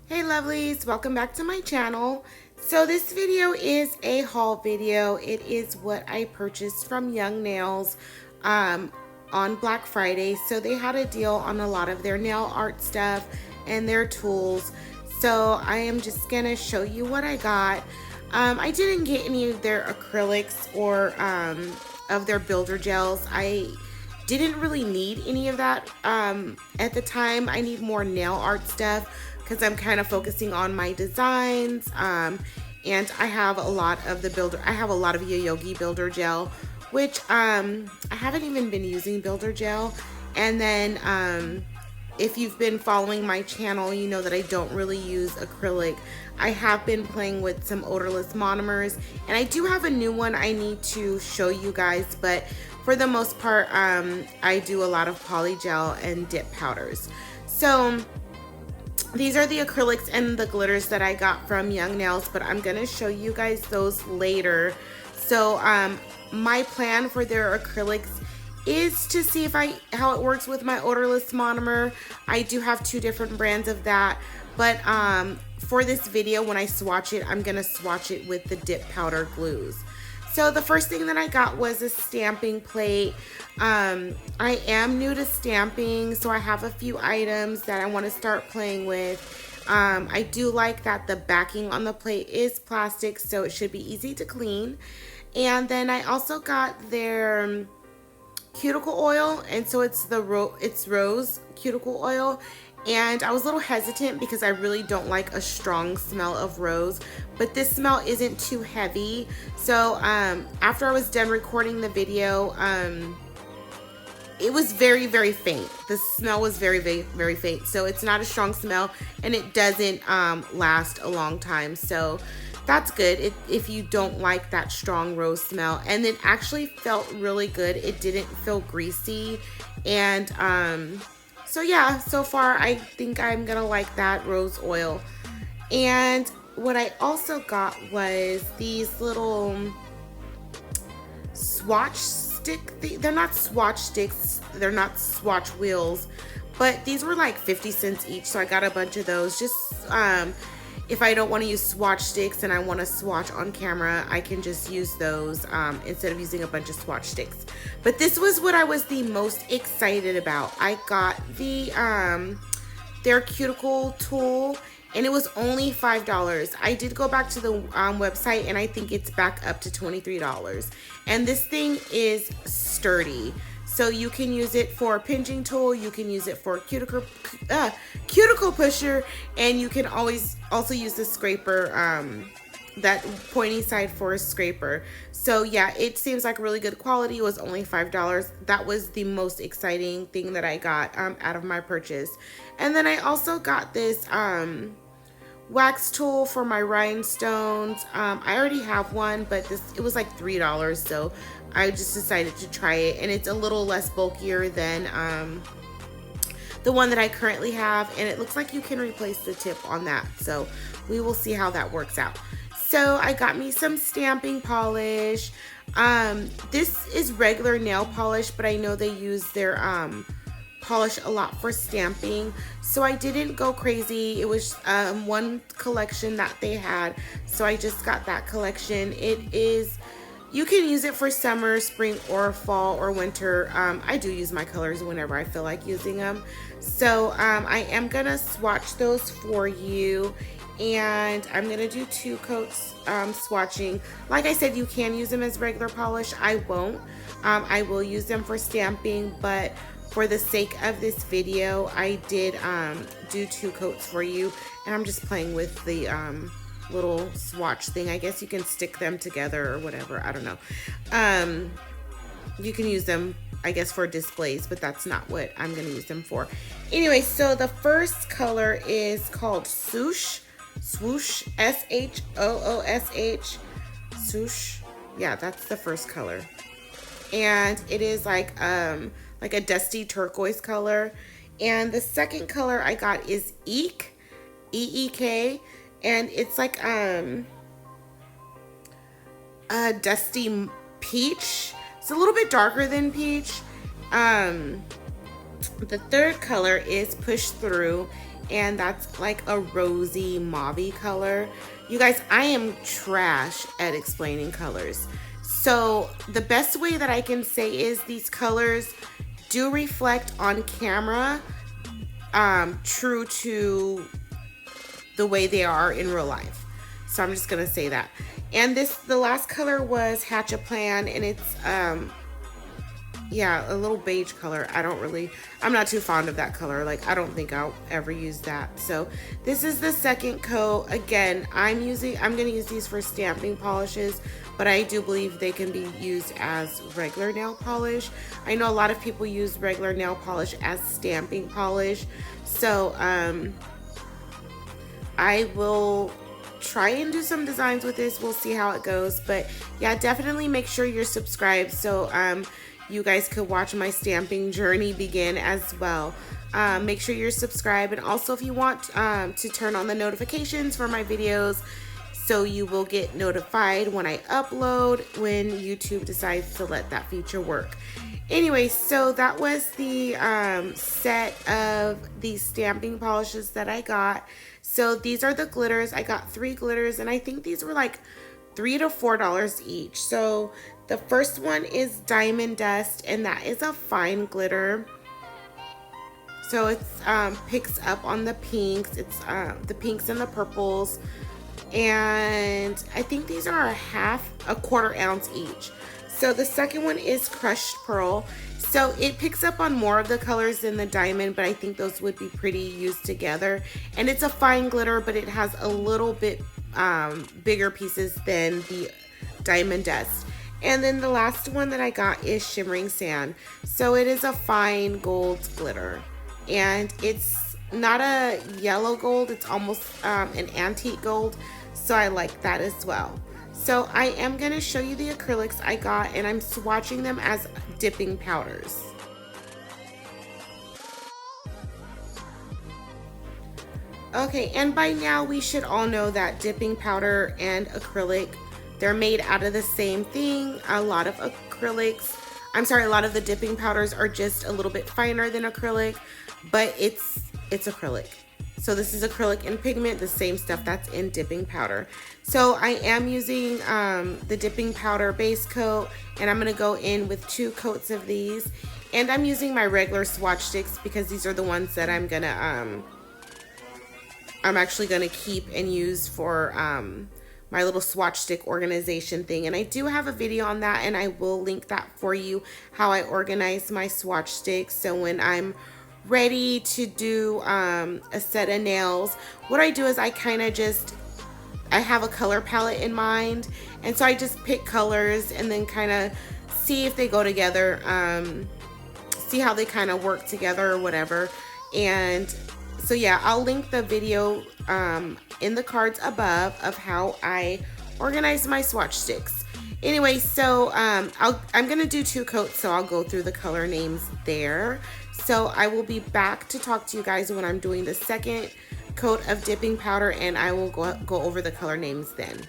Hey lovelies, welcome back to my channel. So this video is a haul video. It is what I purchased from Young Nails on Black Friday. So they had a deal on a lot of their nail art stuff and their tools. So I am just gonna show you what I got. I didn't get any of their acrylics or of their builder gels. I didn't really need any of that at the time. I need more nail art stuff because I'm kind of focusing on my designs, and I have a lot of the builder. I have a lot of Yogi builder gel, which I haven't even been using builder gel. And then if you've been following my channel, you know that I don't really use acrylic. I have been playing with some odorless monomers, and I do have a new one I need to show you guys, but for the most part, I do a lot of polygel and dip powders. So these are the acrylics and the glitters that I got from Young Nails, but I'm gonna show you guys those later. So my plan for their acrylics is to see how it works with my odorless monomer. I do have two different brands of that, but for this video, when I swatch it, I'm gonna swatch it with the dip powder glues. So the first thing that I got was a stamping plate. I am new to stamping, so I have a few items that I want to start playing with. I do like that the backing on the plate is plastic, so it should be easy to clean. And then I also got their cuticle oil, and so it's rose cuticle oil. And I was a little hesitant because I really don't like a strong smell of rose, but this smell isn't too heavy. So after I was done recording the video, it was very, very faint. The smell was very, very, very faint. So it's not a strong smell, and it doesn't last a long time. So that's good if you don't like that strong rose smell. And it actually felt really good. It didn't feel greasy. And so yeah, so far I think I'm gonna like that rose oil. And what I also got was these little swatch stick. They're not swatch sticks, they're not swatch wheels, but these were like 50 cents each, so I got a bunch of those. Just if I don't want to use swatch sticks and I want to swatch on camera, I can just use those instead of using a bunch of swatch sticks. But this was what I was the most excited about. I got their cuticle tool, and it was only $5. I did go back to the website, and I think it's back up to $23. And this thing is sturdy. So you can use it for a pinching tool, you can use it for a cuticle pusher, and you can always also use the scraper, that pointy side for a scraper. So yeah, it seems like really good quality. It was only $5. That was the most exciting thing that I got out of my purchase. And then I also got this wax tool for my rhinestones. I already have one, but it was like $3, so I just decided to try it, and it's a little less bulkier than the one that I currently have, and it looks like you can replace the tip on that, so we will see how that works out. So I got me some stamping polish. This is regular nail polish, but I know they use their polish a lot for stamping, so I didn't go crazy. It was one collection that they had, so I just got that collection. You can use it for summer, spring, or fall, or winter. I do use my colors whenever I feel like using them. So I am gonna swatch those for you, and I'm gonna do 2 coats swatching. Like I said, you can use them as regular polish. I won't. I will use them for stamping, but for the sake of this video, I did do 2 coats for you, and I'm just playing with the little swatch thing. I guess you can stick them together or whatever, I don't know. You can use them, I guess, for displays, but that's not what I'm gonna use them for. Anyway, so the first color is called Swoosh, Swoosh, S-H-O-O-S-H, Swoosh. Yeah, that's the first color, and it is like a dusty turquoise color. And the second color I got is Eek, E-E-K, and it's like a dusty peach. It's a little bit darker than peach. The third color is Push Through, and that's like a rosy mauve color. You guys, I am trash at explaining colors. So the best way that I can say is these colors do reflect on camera, true to the way they are in real life. So I'm just gonna say that. And the last color was Hatch a Plan, and it's yeah, a little beige color. I'm not too fond of that color. Like, I don't think I'll ever use that. So this is the second coat. Again, I'm gonna use these for stamping polishes, but I do believe they can be used as regular nail polish. I know a lot of people use regular nail polish as stamping polish. So I will try and do some designs with this. We'll see how it goes. But yeah, definitely make sure you're subscribed so you guys could watch my stamping journey begin as well. Make sure you're subscribed, and also if you want to turn on the notifications for my videos so you will get notified when I upload, when YouTube decides to let that feature work. Anyway, so that was the set of these stamping polishes that I got. So these are the glitters. I got 3 glitters, and I think these were like $3 to $4 each. So the first one is Diamond Dust, and that is a fine glitter. So it's picks up on the pinks. It's the pinks and the purples. And I think these are a quarter ounce each. So the second one is Crushed Pearl. So it picks up on more of the colors than the diamond, but I think those would be pretty used together. And it's a fine glitter, but it has a little bit bigger pieces than the Diamond Dust. And then the last one that I got is Shimmering Sand. So it is a fine gold glitter, and it's not a yellow gold, it's almost an antique gold, so I like that as well. So I am going to show you the acrylics I got, and I'm swatching them as dipping powders. Okay, and by now we should all know that dipping powder and acrylic, they're made out of the same thing. A lot of the dipping powders are just a little bit finer than acrylic, but it's acrylic. So this is acrylic in pigment, the same stuff that's in dipping powder. So I am using the dipping powder base coat, and I'm gonna go in with 2 coats of these. And I'm using my regular swatch sticks because these are the ones that I'm actually gonna keep and use for my little swatch stick organization thing. And I do have a video on that, and I will link that for you, how I organize my swatch sticks. So when I'm ready to do a set of nails, what I do is I have a color palette in mind, and so I just pick colors and then kind of see if they go together, see how they kind of work together or whatever. And so yeah, I'll link the video in the cards above of how I organize my swatch sticks. Anyway, so I'm gonna do 2 coats, so I'll go through the color names there. So I will be back to talk to you guys when I'm doing the second coat of dipping powder, and I will go over the color names then.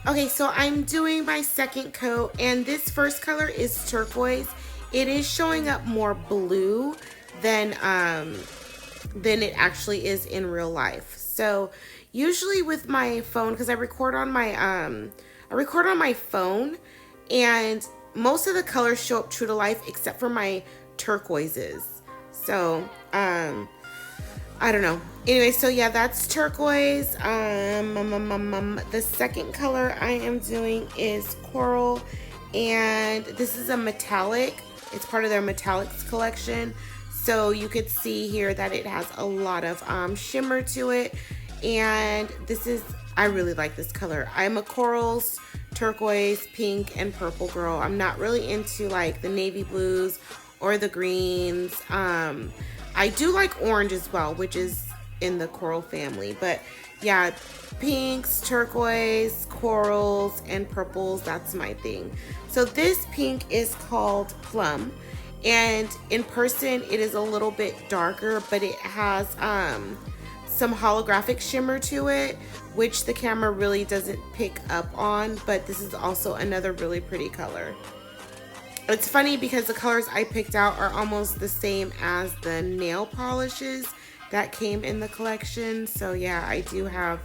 Okay, so I'm doing my second coat, and this first color is Turquoise. It is showing up more blue than it actually is in real life. So usually with my phone, because I record on my phone, and most of the colors show up true to life except for my turquoises. So I don't know. Anyway, so yeah, that's Turquoise. The second color I am doing is Coral, and this is a metallic. It's part of their metallics collection. So you could see here that it has a lot of shimmer to it, and I really like this color. I'm a corals turquoise, pink, and purple girl. I'm not really into like the navy blues or the greens. I do like orange as well, which is in the coral family, but yeah, pinks, turquoise, corals, and purples, that's my thing. So this pink is called Plum, and in person it is a little bit darker, but it has some holographic shimmer to it, which the camera really doesn't pick up on, but this is also another really pretty color. It's funny because the colors I picked out are almost the same as the nail polishes that came in the collection. So yeah, I do have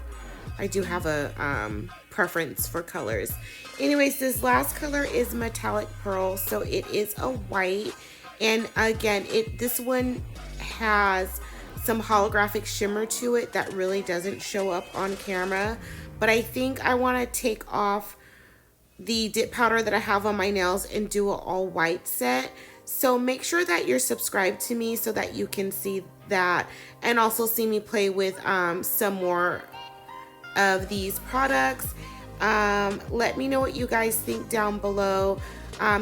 a preference for colors. Anyways, this last color is Metallic Pearl, so it is a white, and again, this one has some holographic shimmer to it that really doesn't show up on camera, but I think I want to take off the dip powder that I have on my nails and do an all white set. So make sure that you're subscribed to me so that you can see that and also see me play with some more of these products. Let me know what you guys think down below.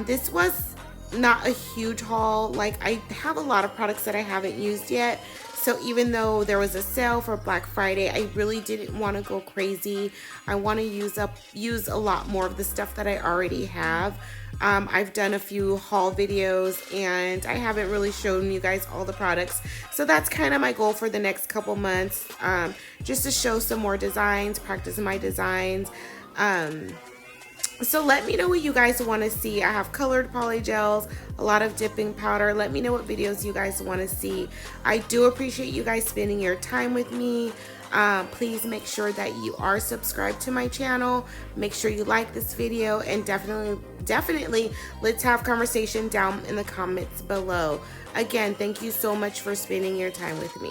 This was not a huge haul. Like, I have a lot of products that I haven't used yet, so even though there was a sale for Black Friday, I really didn't want to go crazy. I want to use a lot more of the stuff that I already have. I've done a few haul videos and I haven't really shown you guys all the products. So that's kind of my goal for the next couple months, just to show some more designs, practice my designs. So let me know what you guys want to see. I have colored poly gels, a lot of dipping powder. Let me know what videos you guys want to see. I do appreciate you guys spending your time with me. Please make sure that you are subscribed to my channel. Make sure you like this video, and definitely let's have conversation down in the comments below. Again, thank you so much for spending your time with me.